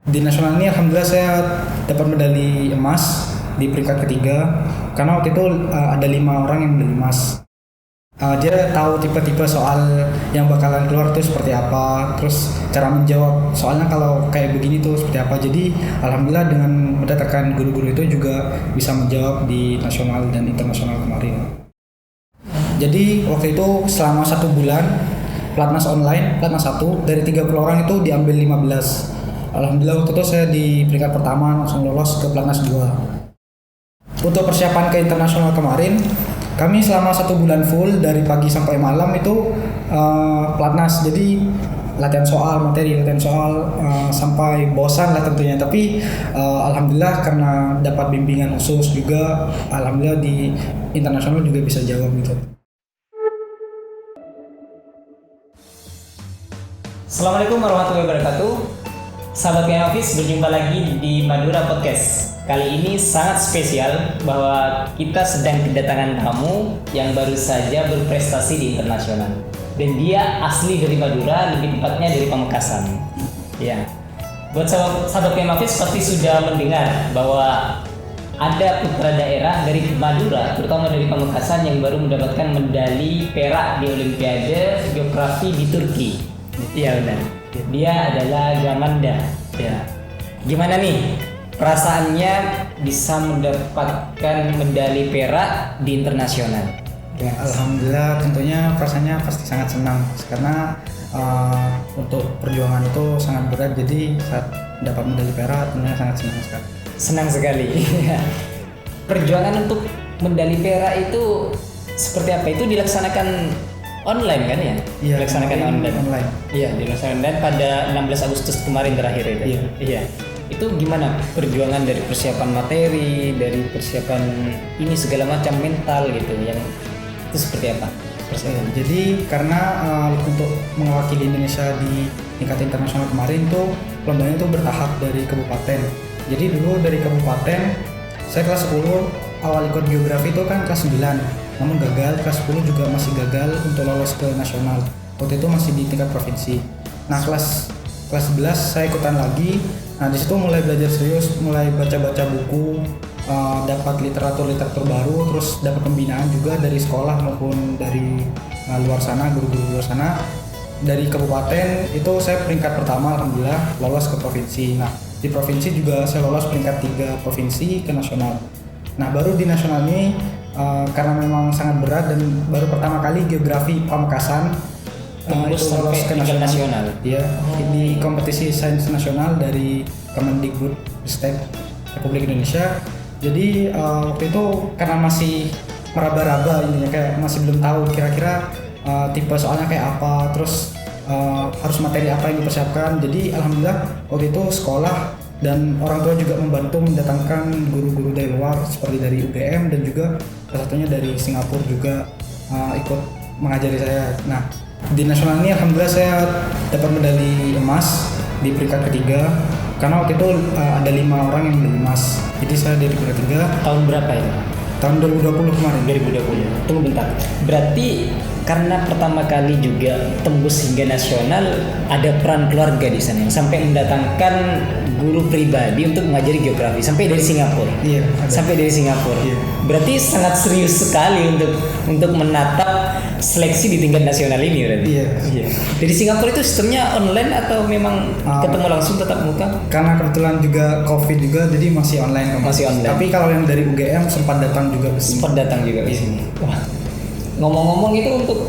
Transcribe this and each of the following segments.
Di nasional ini alhamdulillah saya dapat medali emas di peringkat ketiga karena waktu itu ada 5 orang yang medali emas. Dia tahu tipe-tipe soal yang bakalan keluar itu seperti apa, terus cara menjawab soalnya kalau kayak begini tuh seperti apa. Jadi alhamdulillah dengan mendatangkan guru-guru itu juga bisa menjawab di nasional dan internasional kemarin. Jadi waktu itu selama 1 bulan pelatnas online, pelatnas 1 dari 30 orang itu diambil 15. Alhamdulillah waktu itu saya di peringkat pertama langsung lolos ke pelatnas 2. Untuk persiapan ke internasional kemarin, kami selama 1 bulan full dari pagi sampai malam itu pelatnas. Jadi latihan soal, materi latihan soal sampai bosan lah tentunya. Tapi alhamdulillah karena dapat bimbingan khusus juga, alhamdulillah di internasional juga bisa jawab gitu. Assalamualaikum warahmatullahi wabarakatuh. Sahabat Kaya Office, berjumpa lagi di Madura Podcast. Kali ini sangat spesial bahwa kita sedang kedatangan tamu yang baru saja berprestasi di internasional. Dan dia asli dari Madura, lebih tepatnya dari Pamekasan. Ya. Buat sahabat Kaya Office pasti sudah mendengar bahwa ada putra daerah dari Madura, terutama dari Pamekasan yang baru mendapatkan medali perak di Olimpiade Geografi di Turki. Iya benar. Dia adalah Gamanda. Ya. Gimana nih perasaannya bisa mendapatkan medali perak di internasional? Ya, alhamdulillah tentunya perasaannya pasti sangat senang karena untuk perjuangan itu sangat berat. Jadi saat dapat medali perak tentunya sangat senang sekali. Senang sekali. Perjuangan untuk medali perak itu seperti apa? Itu dilaksanakan online kan ya? Iya, dilaksanakan online. Iya, dilaksanakan online pada 16 Agustus kemarin terakhir itu. Iya. Itu gimana perjuangan dari persiapan materi, dari persiapan ini segala macam mental gitu, yang itu seperti apa? Jadi karena untuk mewakili Indonesia di tingkat internasional kemarin tuh lombanya tuh bertahap dari kabupaten. Jadi dulu dari kabupaten saya kelas 10 awal ikut geografi itu kan kelas 9. Namun gagal, kelas 10 juga masih gagal untuk lolos ke nasional. Waktu itu masih di tingkat provinsi. Nah kelas 11 saya ikutan lagi. Nah di situ mulai belajar serius, mulai baca-baca buku, dapat literatur baru, terus dapat pembinaan juga dari sekolah maupun dari luar sana, guru-guru luar sana. Dari kabupaten itu saya peringkat pertama alhamdulillah lolos ke provinsi. Nah di provinsi juga saya lolos peringkat 3 provinsi ke nasional. Nah baru di nasional ini karena memang sangat berat dan baru pertama kali geografi Pamekasan itu lolos ke nasional. Ya, di kompetisi sains nasional dari Kemendikbudristek Republik Indonesia. Jadi waktu itu karena masih meraba-raba intinya, kayak masih belum tahu kira-kira tipe soalnya kayak apa, terus harus materi apa yang dipersiapkan. Jadi alhamdulillah waktu itu sekolah dan orang tua juga membantu mendatangkan guru-guru dari luar seperti dari UGM dan juga salah satunya dari Singapura juga ikut mengajari saya. Nah di nasional ini alhamdulillah saya dapat medali emas di peringkat ketiga karena waktu itu ada 5 orang yang medali emas. Jadi saya dari peringkat 3. Tahun berapa itu? Tahun 2020 kemarin. 2020. Tunggu bentar. Berarti karena pertama kali juga tembus hingga nasional, ada peran keluarga di sana yang sampai mendatangkan guru pribadi untuk mengajari geografi sampai dari Singapura. Iya. Ada. Sampai dari Singapura. Iya. Berarti sangat serius sekali untuk menatap seleksi di tingkat nasional ini berarti. Iya. Dari Singapura itu sistemnya online atau memang ketemu langsung tatap muka? Karena kebetulan juga COVID juga, jadi masih online. Masih online. Tapi kalau yang dari UGM sempat datang juga ke sini. Sempat datang juga ke sini. Wah. Ngomong-ngomong itu untuk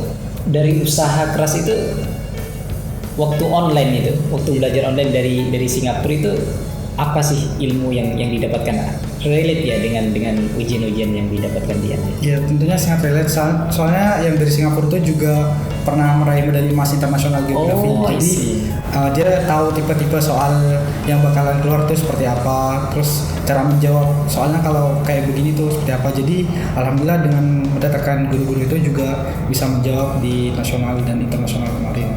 dari usaha keras itu, waktu online itu, waktu belajar online dari Singapura itu, apa sih ilmu yang didapatkan? Relate ya dengan ujian-ujian yang didapatkan dia? Ya tentunya sangat relate, soalnya yang dari Singapura itu juga pernah meraih medali emas internasional geografi. Jadi dia tahu tipe-tipe soal yang bakalan keluar itu seperti apa, terus cara menjawab soalnya kalau kayak begini tuh seperti apa. Jadi alhamdulillah dengan mendatangkan guru-guru itu juga bisa menjawab di nasional dan internasional kemarin.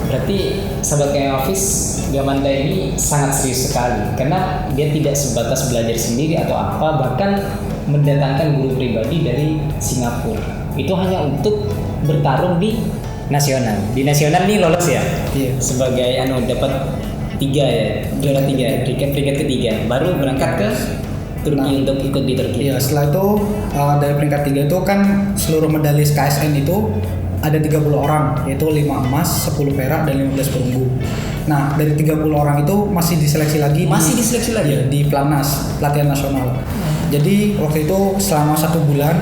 Berarti sahabat Kaya Office, Gamanda ini sangat serius sekali karena dia tidak sebatas belajar sendiri atau apa, bahkan mendatangkan guru pribadi dari Singapura. Itu hanya untuk bertarung di nasional. Di nasional nih lolos ya? Iya. Sebagai dapat 3 ya, juara 3, peringkat ketiga, baru berangkat ke Turki untuk ikut di Turki. Iya, setelah itu dari peringkat 3 itu kan seluruh medali KSN itu ada 30 orang, yaitu 5 emas, 10 perak dan 15 perunggu. Nah, dari 30 orang itu masih diseleksi lagi di Platnas, pelatihan nasional. Jadi waktu itu selama 1 bulan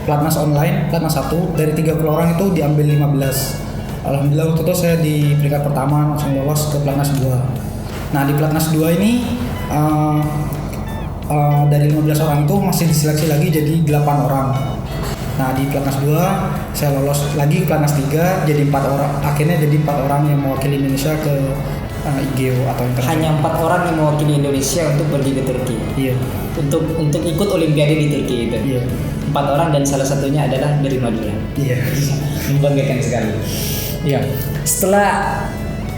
Platnas online, Platnas 1 dari 30 orang itu diambil 15. Alhamdulillah waktu itu saya di peringkat pertama langsung lolos ke Platnas 2. Nah, di Platnas 2 ini dari 15 orang itu masih diseleksi lagi jadi 8 orang. Nah, di Platnas 2 saya lolos lagi ke Platnas 3 jadi 4 orang. Akhirnya jadi 4 orang yang mewakili Indonesia ke IGO atau internasional. Hanya 4 orang yang mewakili Indonesia untuk pergi ke Turki. Iya. Untuk ikut Olimpiade di Turki itu. Iya. 4 orang dan salah satunya adalah dari Madura. Iya. Membanggakan sekali. Iya. Setelah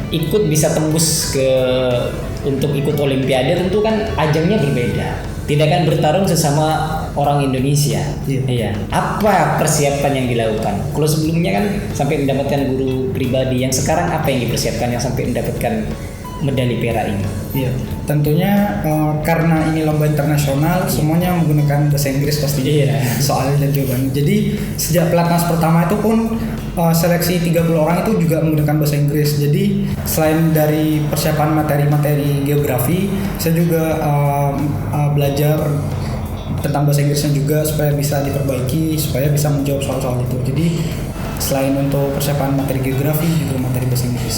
ikut bisa tembus untuk ikut Olimpiade, tentu kan ajangnya berbeda. Tidak kan bertarung sesama orang Indonesia. Iya. Apa persiapan yang dilakukan? Kalau sebelumnya kan sampai mendapatkan guru pribadi, yang sekarang apa yang dipersiapkan yang sampai mendapatkan medali perak ini? Iya, tentunya karena ini lomba internasional, semuanya menggunakan bahasa Inggris pastinya. Iya. Soal dan jawaban. Jadi sejak pelatnas pertama itu pun seleksi 30 orang itu juga menggunakan bahasa Inggris. Jadi selain dari persiapan materi-materi geografi, saya juga belajar tentang bahasa Inggrisnya juga supaya bisa diperbaiki, supaya bisa menjawab soal-soal itu. Jadi selain untuk persiapan materi geografi, juga materi bahasa Inggris.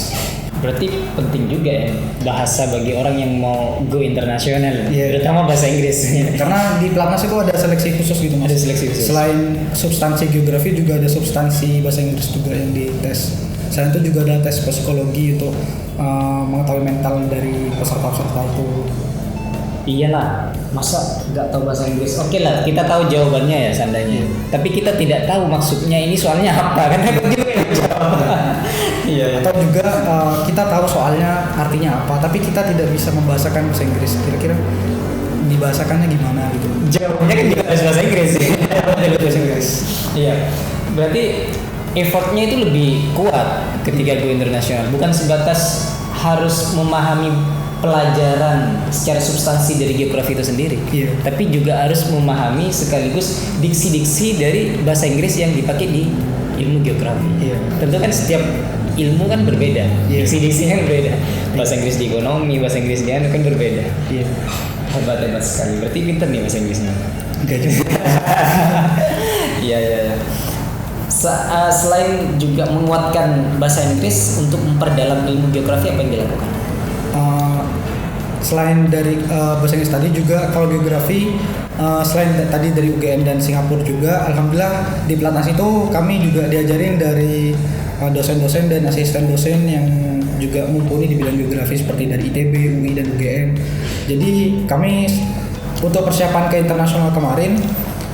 Berarti penting juga ya bahasa bagi orang yang mau go internasional, terutama bahasa Inggris. Karena di Platnas itu ada seleksi khusus gitu Mas. Ada seleksi khusus. Selain substansi geografi juga ada substansi bahasa Inggris juga yang dites. Selain itu juga ada tes psikologi untuk mengetahui mental dari peserta-peserta itu. Iyalah, masa nggak tahu bahasa Inggris? Oke lah, kita tahu jawabannya ya seandainya. Tapi kita tidak tahu maksudnya ini soalnya apa, kan aku juga yang jawab. Iya. Atau juga kita tahu soalnya artinya apa, tapi kita tidak bisa membahasakan bahasa Inggris. Kira-kira dibahasakannya gimana gitu? Jawabnya kan juga harus bahasa Inggris. Bahasa Inggris. Iya. Berarti effortnya itu lebih kuat ketika go internasional, bukan sebatas harus memahami pelajaran secara substansi dari geografi itu sendiri, tapi juga harus memahami sekaligus diksi-diksi dari bahasa Inggris yang dipakai di ilmu geografi. Tentu kan setiap ilmu kan berbeda, diksi-diksinya kan berbeda. Bahasa Inggris di ekonomi, bahasa Inggris di kan berbeda. Hebat sekali. Berarti pintar nih bahasa Inggrisnya. Enggak juga. Iya. Selain juga menguatkan bahasa Inggris, untuk memperdalam ilmu geografi apa yang dilakukan? Selain dari bahasa Inggris tadi juga kalau geografi selain tadi dari UGM dan Singapura juga, alhamdulillah di Platnas itu kami juga diajarin dari dosen-dosen dan asisten dosen yang juga mumpuni di bidang geografi seperti dari ITB, UI dan UGM. Jadi kami untuk persiapan ke internasional kemarin,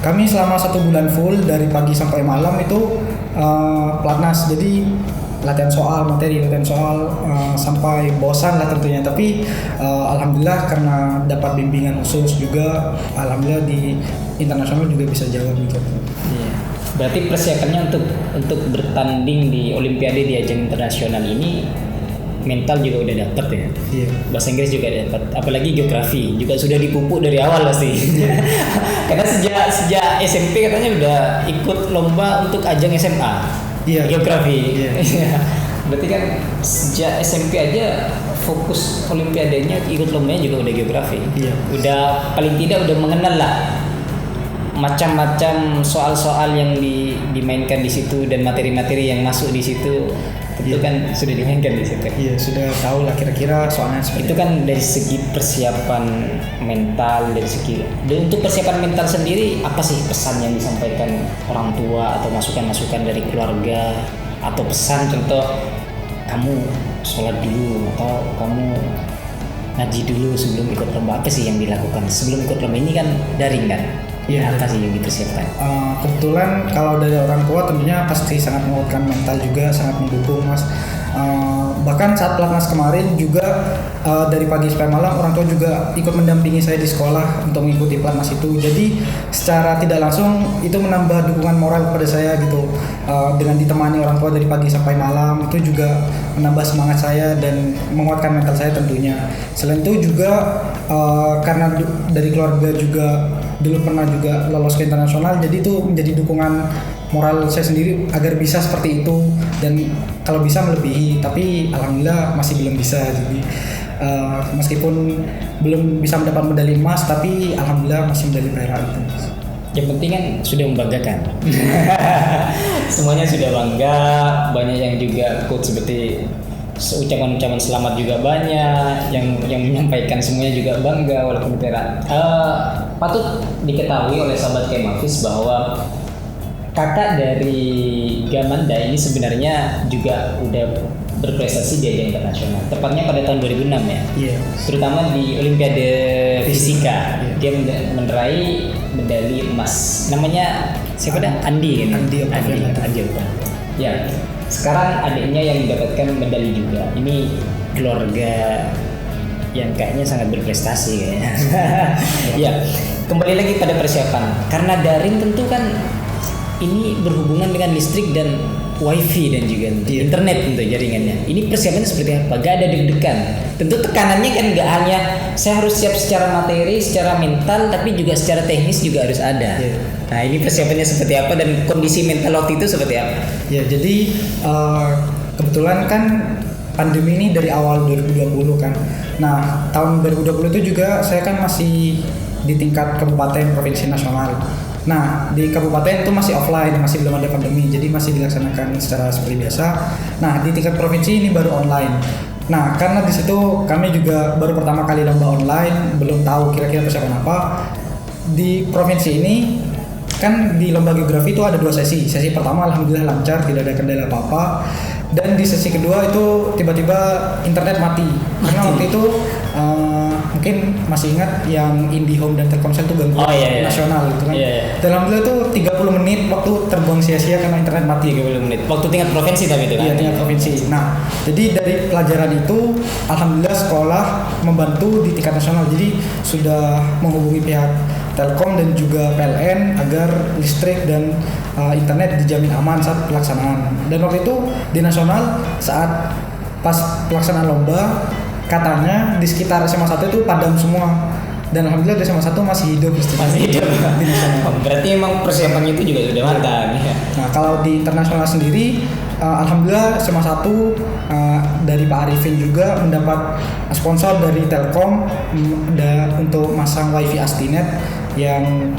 kami selama 1 bulan full dari pagi sampai malam itu Platnas. Jadi latihan soal sampai bosan lah tentunya, tapi alhamdulillah karena dapat bimbingan khusus juga, alhamdulillah di internasional juga bisa jawab gitu. Iya. Berarti persiapannya untuk bertanding di Olimpiade di ajang internasional ini mental juga udah dapet ya. Iya. Bahasa Inggris juga dapet, apalagi geografi juga sudah dipupuk dari awal pasti. Karena sejak SMP katanya udah ikut lomba untuk ajang SMA. Geografi. Berarti kan sejak SMP aja fokus olimpiadanya, ikut lombanya juga udah geografi. Udah paling tidak udah mengenal lah macam-macam soal-soal yang dimainkan di situ dan materi-materi yang masuk di situ. Itu kan sudah dimainkan di situ. Iya, sudah tahu lah kira-kira soalnya seperti itu kan dari segi persiapan mental, dan untuk persiapan mental sendiri apa sih pesan yang disampaikan orang tua atau masukan-masukan dari keluarga, atau pesan contoh kamu sholat dulu atau kamu ngaji dulu sebelum ikut lomba, apa sih yang dilakukan sebelum ikut lomba ini kan daring kan? Apa sih yang dipersiapkan? Kebetulan kalau dari orang tua tentunya pasti sangat menguatkan mental juga, sangat mendukung Mas. Bahkan saat pelatnas kemarin juga dari pagi sampai malam orang tua juga ikut mendampingi saya di sekolah untuk mengikuti pelatnas itu. Jadi secara tidak langsung itu menambah dukungan moral kepada saya gitu. Dengan ditemani orang tua dari pagi sampai malam itu juga menambah semangat saya dan menguatkan mental saya tentunya. Selain itu juga karena dari keluarga juga dulu pernah juga lolos ke internasional, jadi itu menjadi dukungan moral saya sendiri agar bisa seperti itu dan kalau bisa melebihi, tapi alhamdulillah masih belum bisa. Jadi meskipun belum bisa mendapat medali emas, tapi alhamdulillah masih medali perak itu. Yang penting kan sudah membanggakan. Semuanya sudah bangga, banyak yang juga quote seperti ucapan-ucapan selamat juga banyak, yang menyampaikan semuanya juga bangga walaupun perak. Patut diketahui oleh sahabat Kemafis bahwa kakak dari Gamanda ini sebenarnya juga udah berprestasi di ajang internasional. Tepatnya pada tahun 2006 ya. Iya. Terutama di Olimpiade Fisika. Iya. Dia menerai medali emas. Namanya siapa dah? Andi kan? Andi Octavian. Ya. Sekarang adiknya yang mendapatkan medali juga. Ini keluarga yang kayaknya sangat berprestasi kayaknya. Ya, kembali lagi pada persiapan. Karena daring tentu kan ini berhubungan dengan listrik dan wifi dan juga internet tentu jaringannya. Ini persiapannya seperti apa? Gak ada deg-degan. Tentu tekanannya kan gak hanya saya harus siap secara materi, secara mental, tapi juga secara teknis juga harus ada. Nah, ini persiapannya seperti apa dan kondisi mental waktu itu seperti apa? Ya, jadi kebetulan kan pandemi ini dari awal 2020 kan. Nah, tahun 2020 itu juga saya kan masih di tingkat kabupaten, provinsi, nasional. Nah, di kabupaten itu masih offline, masih belum ada pandemi, jadi masih dilaksanakan secara seperti biasa. Nah, di tingkat provinsi ini baru online. Nah, karena di situ kami juga baru pertama kali lomba online, belum tahu kira-kira persiapan apa. Di provinsi ini kan di lomba geografi itu ada 2 sesi. Sesi pertama alhamdulillah lancar, tidak ada kendala apa-apa. Dan di sesi kedua itu tiba-tiba internet mati. Karena waktu itu mungkin masih ingat yang IndiHome dan Telkomsel itu gangguan nasional gitu kan. Dan alhamdulillah itu 30 menit waktu terbuang sia-sia karena internet mati. 30 menit. Waktu tingkat provinsi tapi itu kan. Iya, tingkat provinsi. Nah, jadi dari pelajaran itu alhamdulillah sekolah membantu di tingkat nasional. Jadi sudah menghubungi pihak Telkom dan juga PLN agar listrik dan internet dijamin aman saat pelaksanaan. Dan waktu itu di nasional saat pas pelaksanaan lomba katanya di sekitar SMA 1 itu padam semua. Dan alhamdulillah di SMA 1 masih hidup listriknya. Masih hidup. Di nasional. Berarti emang persiapannya itu juga sudah matang. Nah, kalau di internasional sendiri alhamdulillah SMA 1 dari Pak Arifin juga mendapat sponsor dari Telkom untuk masang wifi Astinet yang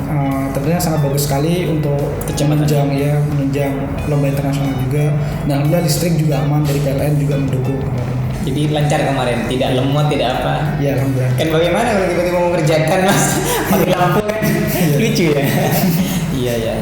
tentunya sangat bagus sekali untuk menunjang lomba internasional juga. Dan alhamdulillah listrik juga aman dari PLN juga mendukung kemarin. Jadi lancar kemarin, tidak lemot, tidak apa. Iya, alhamdulillah. Kan bagaimana kalau tiba-tiba mau mengerjakan mas, pakai lampu kan lucu ya. Iya ya.